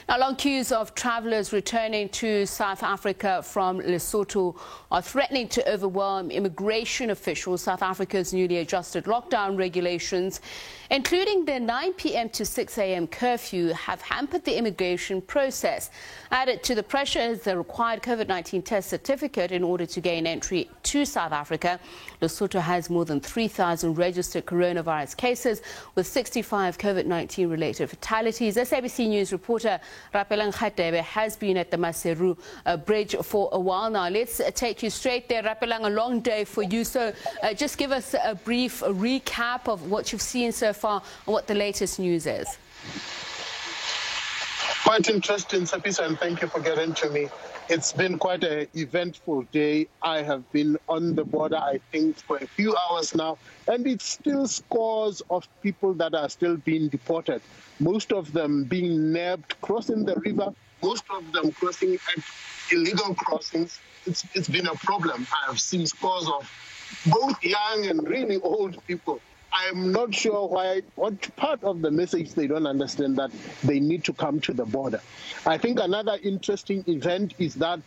Now, long queues of travellers returning to South Africa from Lesotho are threatening to overwhelm immigration officials. South Africa's newly adjusted lockdown regulations, including the 9 p.m. to 6 a.m. curfew, have hampered the immigration process. Added to the pressure is the required COVID-19 test certificate in order to gain entry to South Africa. Lesotho has more than 3,000 registered coronavirus cases, with 65 COVID-19 related fatalities. SABC News reporter Rapeleng Khatebe has been at the Maseru bridge for a while now. Let's take you straight there. Rapeleng, a long day for you. So just give us a brief recap of what you've seen so far and what the latest news is. Quite interesting, Sapisa, and thank you for getting to me. It's been quite an eventful day. I have been on the border, I think, for a few hours now, and it's still scores of people that are still being deported. Most of them being nabbed, crossing the river, most of them crossing at illegal crossings. It's been a problem. I have seen scores of both young and really old people. I'm not sure what part of the message they don't understand, that they need to come to the border. I think another interesting event is that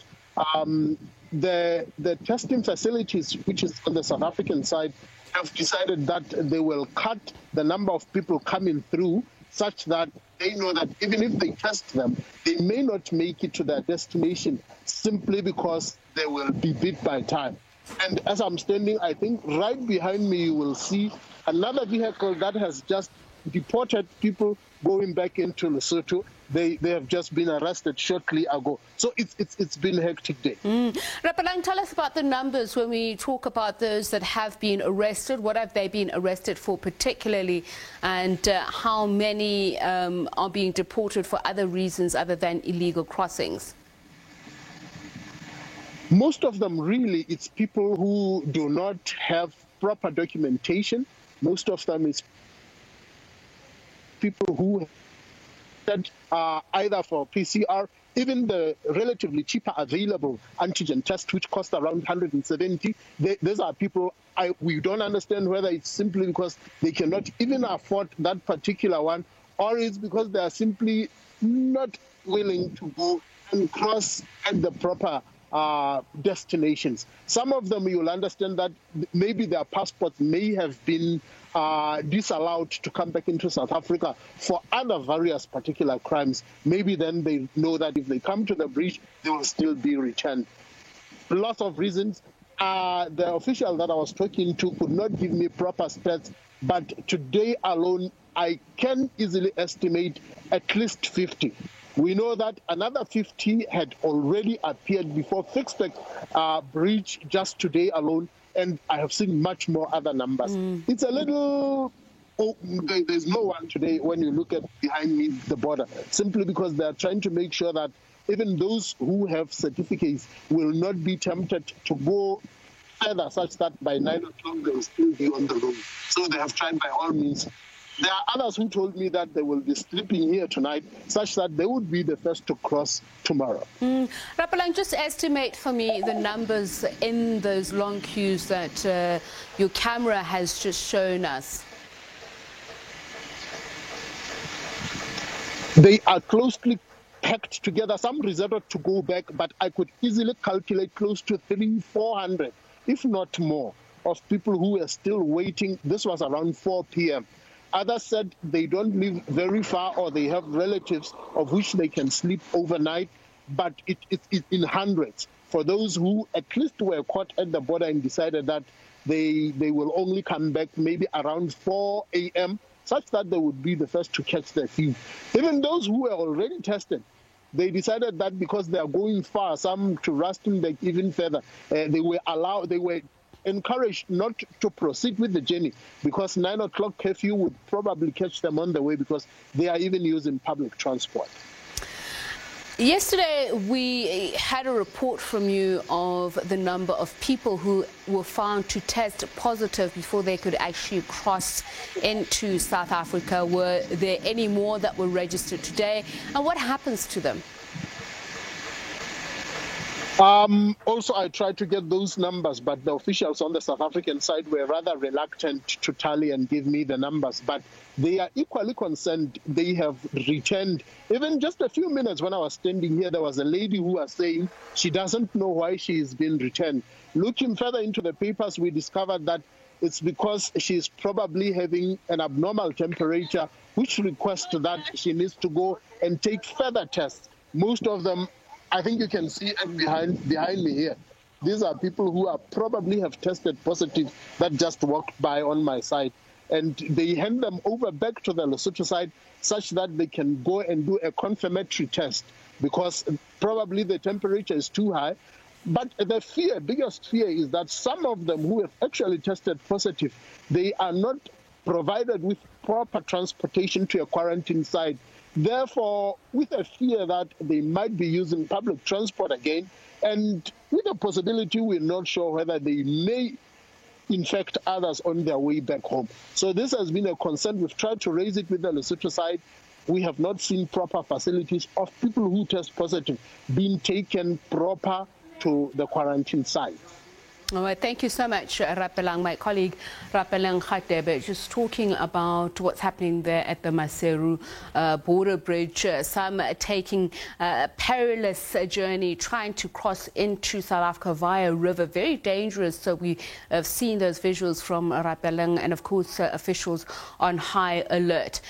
the testing facilities, which is on the South African side, have decided that they will cut the number of people coming through, such that they know that even if they test them, they may not make it to their destination simply because they will be beat by time. And as I'm standing, I think right behind me you will see another vehicle that has just deported people going back into Lesotho. They have just been arrested shortly ago. So it's been a hectic day. Rapeleng, tell us about the numbers when we talk about those that have been arrested. What have they been arrested for particularly, and how many are being deported for other reasons other than illegal crossings? Most of them, really, it's people who do not have proper documentation. Most of them is people who either for PCR, even the relatively cheaper available antigen test, which cost around 170. These are people, we don't understand whether it's simply because they cannot even afford that particular one, or it's because they are simply not willing to go and cross at the proper destinations. Some of them, you'll understand that maybe their passports may have been disallowed to come back into South Africa for other various particular crimes. Maybe then they know that if they come to the bridge, they will still be returned. Lots of reasons. The official that I was talking to could not give me proper stats, but today alone, I can easily estimate at least 50. We know that another 50 had already appeared before Fixtech Bridge just today alone, and I have seen much more other numbers. It's a little... there's no one today when you look at behind me the border, simply because they are trying to make sure that even those who have certificates will not be tempted to go further, such that by 9 o'clock they will still be on the road. So they have tried by all means. There are others who told me that they will be sleeping here tonight, such that they would be the first to cross tomorrow. Rapeleng, just estimate for me the numbers in those long queues that your camera has just shown us. They are closely packed together. Some resorted to go back, but I could easily calculate close to 300-400, if not more, of people who are still waiting. This was around 4 p.m. Others said they don't live very far, or they have relatives of which they can sleep overnight, but it's in hundreds. For those who at least were caught at the border and decided that they will only come back maybe around 4 a.m., such that they would be the first to catch their flu. Even those who were already tested, they decided that because they are going far, some to Rustenburg even further, they were encouraged not to proceed with the journey, because 9 o'clock curfew would probably catch them on the way, because they are even using public transport. Yesterday, we had a report from you of the number of people who were found to test positive before they could actually cross into South Africa. Were there any more that were registered today? And what happens to them? Also, I tried to get those numbers, but the officials on the South African side were rather reluctant to tally and give me the numbers. But they are equally concerned. They have returned. Even just a few minutes when I was standing here, there was a lady who was saying she doesn't know why she is being returned. Looking further into the papers, we discovered that it's because she's probably having an abnormal temperature, which requests that she needs to go and take further tests. Most of them, I think you can see behind me here. These are people who are probably have tested positive that just walked by on my side. And they hand them over back to the Lesotho side such that they can go and do a confirmatory test because probably the temperature is too high. But the biggest fear is that some of them who have actually tested positive, they are not provided with proper transportation to a quarantine site. Therefore, with a fear that they might be using public transport again, and with a possibility we're not sure whether they may infect others on their way back home. So this has been a concern. We've tried to raise it with the Lesotho side. We have not seen proper facilities of people who test positive being taken proper to the quarantine site. All right, thank you so much, Rapeleng. My colleague Rapeleng Khatebe just talking about what's happening there at the Maseru border bridge. Some taking a perilous journey, trying to cross into South Africa via river. Very dangerous. So we have seen those visuals from Rapeleng and, of course, officials on high alert.